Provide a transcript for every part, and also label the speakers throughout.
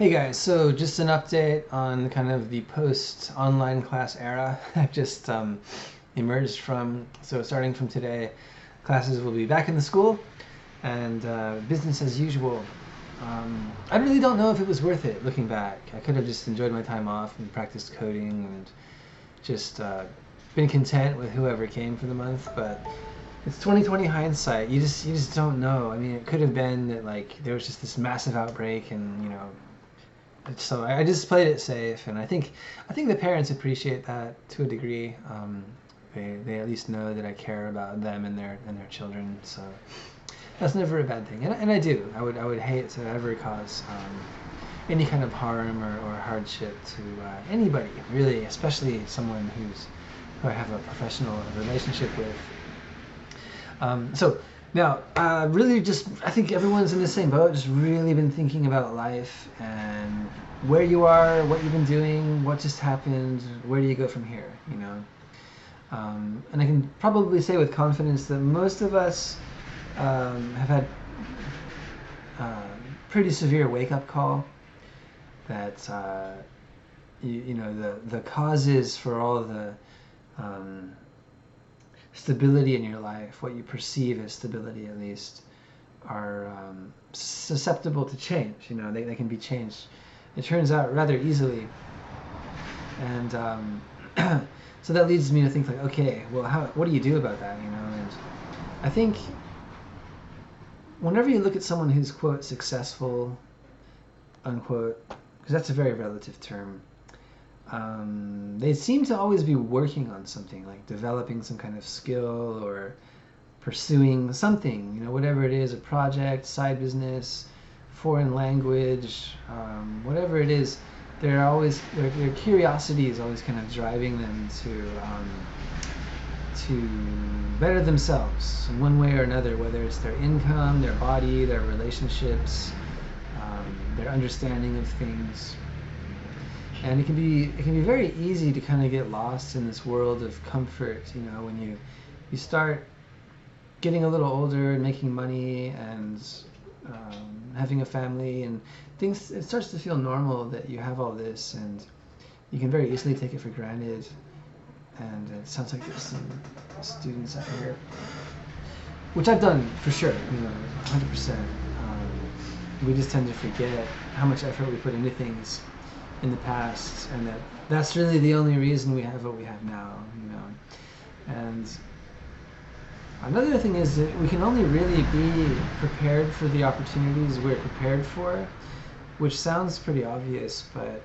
Speaker 1: Hey guys, so just an update on kind of the post-online class era I've just emerged from. So starting from today, classes will be back in the school and business as usual. I really don't know if it was worth it looking back. I could have just enjoyed my time off and practiced coding and just been content with whoever came for the month, but it's 2020 hindsight. You just don't know. I mean, it could have been that like there was just this massive outbreak and so I just played it safe, and I think the parents appreciate that to a degree. They at least know that I care about them and their children, so that's never a bad thing. And I do. I would hate to ever cause any kind of harm or hardship to anybody, really, especially someone who I have a professional relationship with. So now, really just, I think everyone's in the same boat, just really been thinking about life and where you are, what you've been doing, what just happened, where do you go from here, you know? And I can probably say with confidence that most of us have had pretty severe wake-up call that, the causes for all the stability in your life, what you perceive as stability at least, are susceptible to change. They can be changed. It turns out rather easily. And so that leads me to think like, okay, well, what do you do about that? And I think whenever you look at someone who's, quote, successful, unquote, because that's a very relative term, they seem to always be working on something, like developing some kind of skill or pursuing something, whatever it is, a project, side business, foreign language, whatever it is. Their curiosity is always kind of driving them to better themselves in one way or another, whether it's their income, their body, their relationships, their understanding of things. And it can be very easy to kind of get lost in this world of comfort, when you start getting a little older and making money and having a family and things. It starts to feel normal that you have all this, and you can very easily take it for granted. And it sounds like there's some students out here, which I've done for sure, 100%. We just tend to forget how much effort we put into things in the past, and that's really the only reason we have what we have now, And another thing is that we can only really be prepared for the opportunities we're prepared for, which sounds pretty obvious, but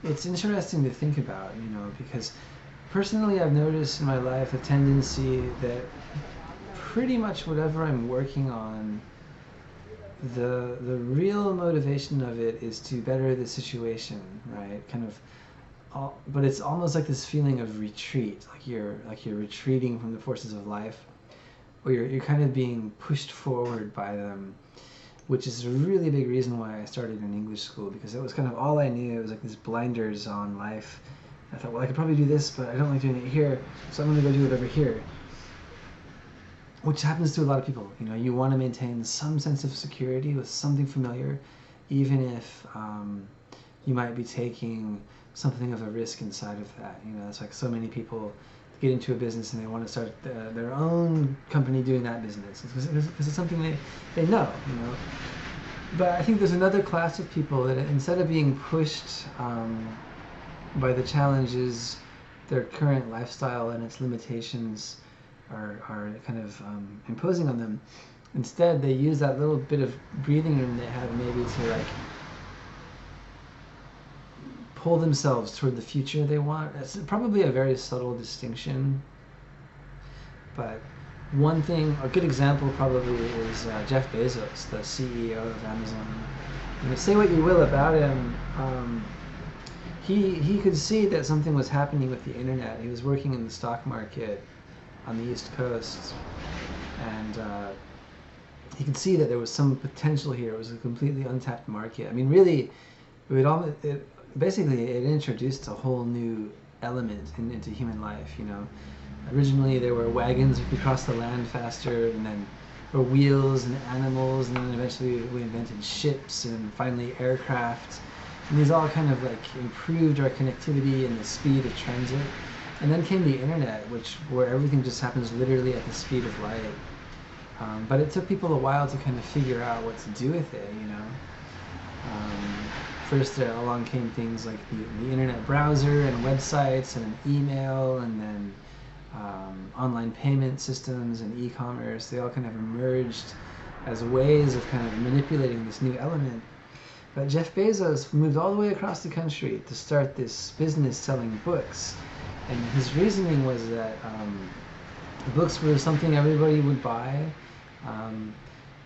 Speaker 1: it's interesting to think about, because personally I've noticed in my life a tendency that pretty much whatever I'm working on, the real motivation of it is to better the situation, right? But it's almost like this feeling of retreat, like you're retreating from the forces of life, or you're kind of being pushed forward by them, which is a really big reason why I started in English school, because it was kind of all I knew. It was like these blinders on life. I thought, well, I could probably do this, but I don't like doing it here, so I'm going to go do it over here. Which happens to a lot of people. You want to maintain some sense of security with something familiar, even if you might be taking something of a risk inside of that. It's like so many people get into a business and they want to start their own company doing that business because it's something they know. But I think there's another class of people that instead of being pushed by the challenges, their current lifestyle and its limitations are kind of imposing on them. Instead, they use that little bit of breathing room they have maybe to like pull themselves toward the future they want. It's probably a very subtle distinction, but one thing, a good example probably is Jeff Bezos, the CEO of Amazon. Say what you will about him, he could see that something was happening with the internet. He was working in the stock market on the East Coast, and he could see that there was some potential here. It was a completely untapped market. I mean, really, basically it introduced a whole new element into human life. Originally there were wagons, you could cross the land faster, and then there were wheels and animals, and then eventually we invented ships and finally aircraft. And these all kind of like improved our connectivity and the speed of transit. And then came the internet, where everything just happens literally at the speed of light. But it took people a while to kind of figure out what to do with it, you know. First along came things like the internet browser and websites and an email, and then online payment systems and e-commerce. They all kind of emerged as ways of kind of manipulating this new element. But Jeff Bezos moved all the way across the country to start this business selling books. And his reasoning was that books were something everybody would buy.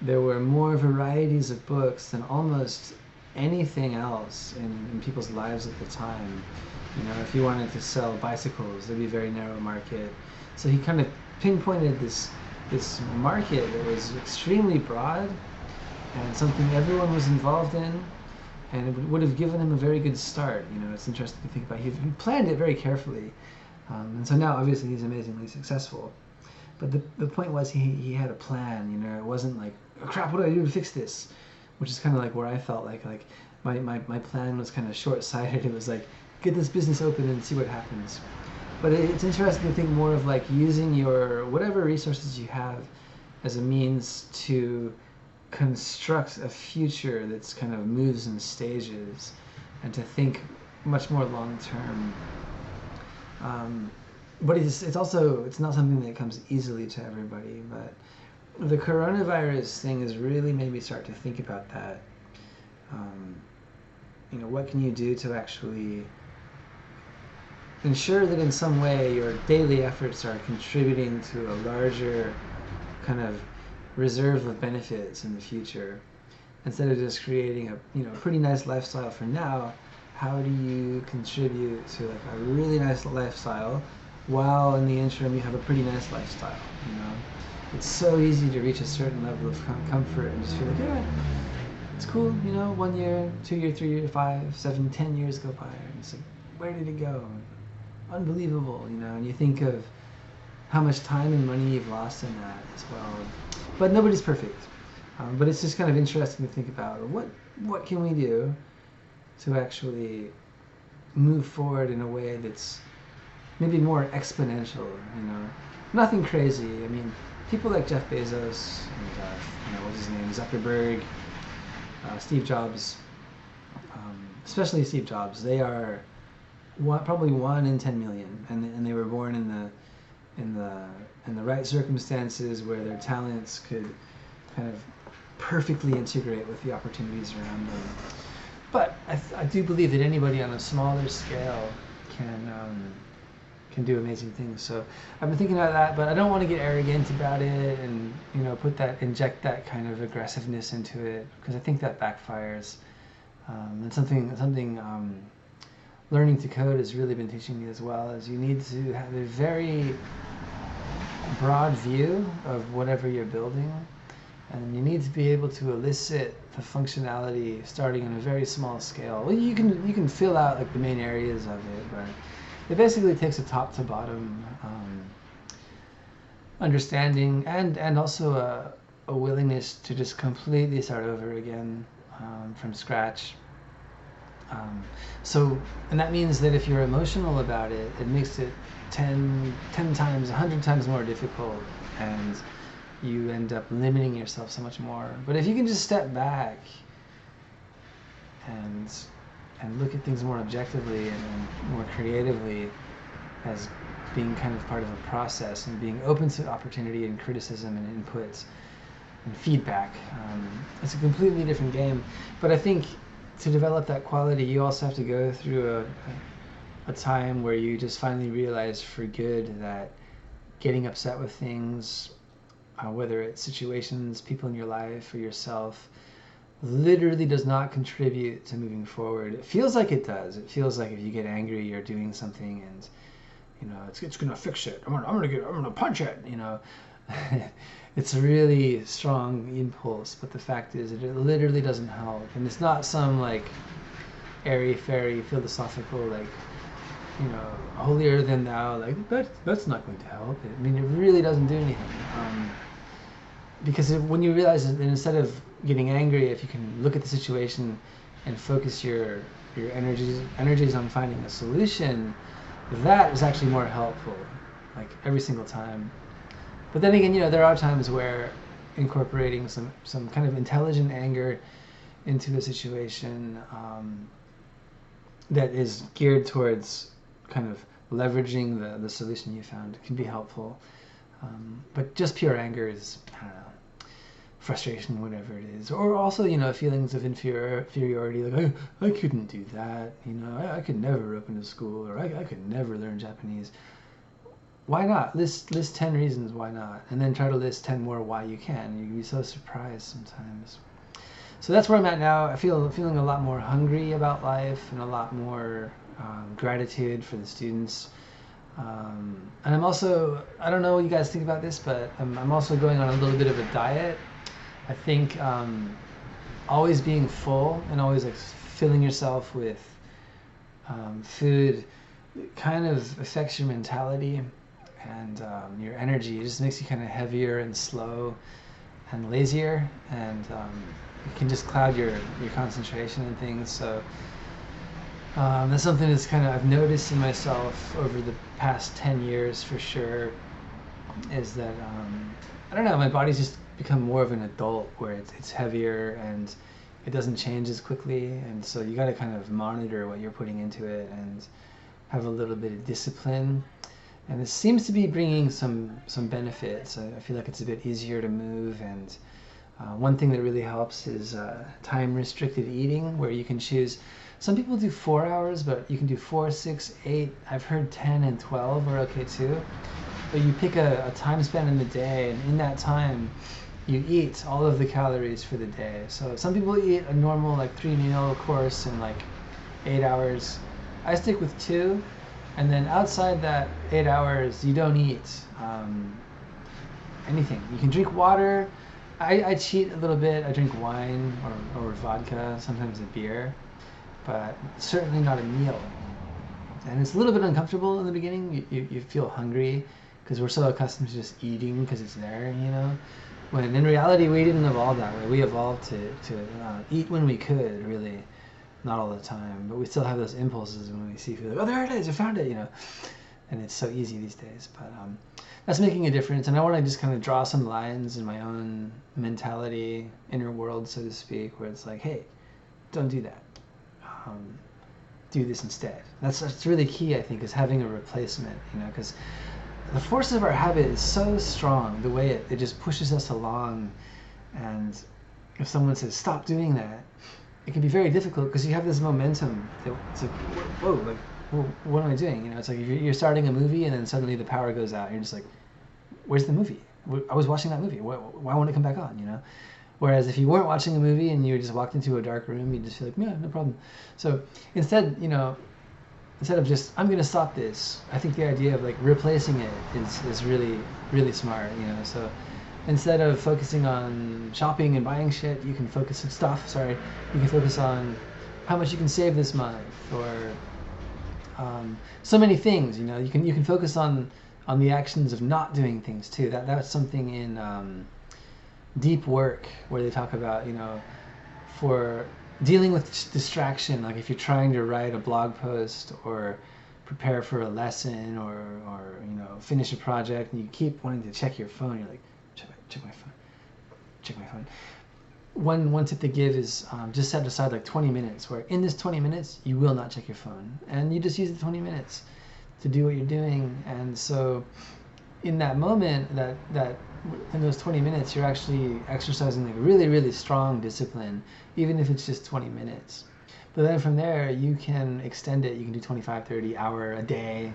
Speaker 1: There were more varieties of books than almost anything else in people's lives at the time. You know, if you wanted to sell bicycles, there'd be a very narrow market. So he kind of pinpointed this market that was extremely broad and something everyone was involved in, and it would have given him a very good start. You know, it's interesting to think about. He planned it very carefully, and so now obviously he's amazingly successful. But the point was he had a plan. You know, it wasn't like, oh, crap, what do I do to fix this? Which is kind of like where I felt like my plan was kind of short-sighted. It was like, get this business open and see what happens. But it's interesting to think more of like using your whatever resources you have as a means to construct a future that's kind of moves in stages, and to think much more long-term. But it's not something that comes easily to everybody. But the coronavirus thing has really made me start to think about that. You know, what can you do to actually ensure that in some way your daily efforts are contributing to a larger kind of reserve of benefits in the future, instead of just creating a pretty nice lifestyle for now. How do you contribute to like a really nice lifestyle while in the interim you have a pretty nice lifestyle? You know, it's so easy to reach a certain level of comfort and just feel like, yeah, it's cool, you know, 1 year, 2 year, 3 year, 5, 7, 10 years go by, and it's like, where did it go? Unbelievable, you know. And you think of how much time and money you've lost in that as well. But nobody's perfect. But it's just kind of interesting to think about what can we do to actually move forward in a way that's maybe more exponential, you know. Nothing crazy. I mean, people like Jeff Bezos and what's his name, Zuckerberg, Steve Jobs, especially Steve Jobs. They are probably 1 in 10 million, and they were born in the right circumstances where their talents could kind of perfectly integrate with the opportunities around them. But I do believe that anybody on a smaller scale can do amazing things. So I've been thinking about that, but I don't want to get arrogant about it and inject that kind of aggressiveness into it, because I think that backfires. And something learning to code has really been teaching me as well, is you need to have a very broad view of whatever you're building, and you need to be able to elicit the functionality starting on a very small scale. Well, you can fill out like the main areas of it, but it basically takes a top to bottom understanding and also a willingness to just completely start over again from scratch. And that means that if you're emotional about it, it makes it 10 times, 100 times more difficult, and you end up limiting yourself so much more. But if you can just step back and look at things more objectively and more creatively as being kind of part of a process, and being open to opportunity and criticism and input and feedback, it's a completely different game. But I think to develop that quality, you also have to go through a time where you just finally realize for good that getting upset with things, whether it's situations, people in your life, or yourself, literally does not contribute to moving forward. It feels like it does. It feels like if you get angry, you're doing something, and it's gonna fix it. I'm gonna punch it. It's a really strong impulse, but the fact is that it literally doesn't help. And it's not some like airy-fairy philosophical holier than thou, like that's not going to help. I mean, it really doesn't do anything. Because when you realize that instead of getting angry, if you can look at the situation and focus your energies on finding a solution, that is actually more helpful, like every single time. But then again, there are times where incorporating some kind of intelligent anger into a situation that is geared towards kind of leveraging the solution you found can be helpful. But just pure anger is, I don't know, frustration, whatever it is. Or also, feelings of inferiority, like, I couldn't do that, I could never open a school, or I could never learn Japanese. Why not? List 10 reasons why not, and then try to list 10 more why you can. You can be so surprised sometimes. So that's where I'm at now. I feeling a lot more hungry about life and a lot more gratitude for the students. And I'm also, I don't know what you guys think about this, but I'm also going on a little bit of a diet. I think always being full and always like filling yourself with food kind of affects your mentality and your energy. It just makes you kind of heavier and slow and lazier, and it can just cloud your concentration and things. So that's something that's kind of I've noticed in myself over the past 10 years for sure, is that I don't know, my body's just become more of an adult where it's heavier and it doesn't change as quickly, and so you got to kind of monitor what you're putting into it and have a little bit of discipline. And this seems to be bringing some benefits. I feel like it's a bit easier to move, and one thing that really helps is time restricted eating, where you can choose. Some people do 4 hours, but you can do 4, 6, 8. I've heard 10 and 12 are okay too. But you pick a time span in the day, and in that time, you eat all of the calories for the day. So some people eat a normal like 3-meal course in like 8 hours. I stick with 2, and then outside that 8 hours, you don't eat anything. You can drink water. I cheat a little bit. I drink wine or vodka, sometimes a beer, but certainly not a meal. And it's a little bit uncomfortable in the beginning. You feel hungry because we're so accustomed to just eating because it's there, When in reality, we didn't evolve that way. We evolved to eat when we could, really. Not all the time, but we still have those impulses when we see food. Like, oh, there it is! I found it! And it's so easy these days. But that's making a difference, and I want to just kind of draw some lines in my own mentality, inner world, so to speak, where it's like, hey, don't do that. Do this instead. That's really key, I think, is having a replacement. Because the force of our habit is so strong. The way it just pushes us along, and if someone says stop doing that, it can be very difficult because you have this momentum. It's like, whoa, like, well, what am I doing? It's like you're starting a movie and then suddenly the power goes out. And you're just like, where's the movie? I was watching that movie. Why won't it come back on? Whereas if you weren't watching a movie and you just walked into a dark room, you'd just feel like, yeah, no problem. So instead, instead of just, I'm going to stop this, I think the idea of like replacing it is really, really smart, So instead of focusing on shopping and buying shit, you can focus on how much you can save this month, or so many things. You can focus on the actions of not doing things too. That's something in deep work where they talk about, for dealing with distraction, like if you're trying to write a blog post or prepare for a lesson or finish a project and you keep wanting to check your phone, you're like, check my phone. One tip to give is just set aside like 20 minutes where in this 20 minutes you will not check your phone, and you just use the 20 minutes to do what you're doing. And so in that moment, that in those 20 minutes, you're actually exercising like really, really strong discipline, even if it's just 20 minutes. But then from there, you can extend it. You can do 25, 30 hour a day,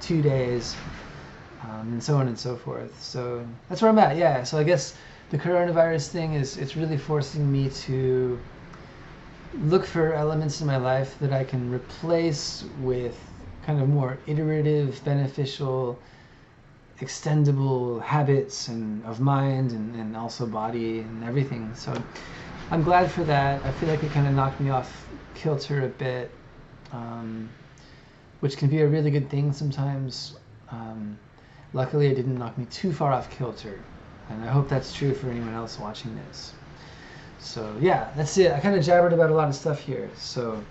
Speaker 1: 2 days, and so on and so forth. So that's where I'm at. Yeah. So I guess the coronavirus thing it's really forcing me to look for elements in my life that I can replace with kind of more iterative, beneficial, extendable habits and of mind and also body and everything. So I'm glad for that. I feel like it kind of knocked me off kilter a bit, which can be a really good thing sometimes. Luckily, it didn't knock me too far off kilter, and I hope that's true for anyone else watching this. So yeah, that's it. I kind of jabbered about a lot of stuff here. So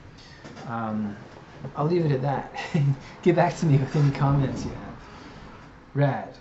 Speaker 1: I'll leave it at that. Get back to me with any comments you have. Rad.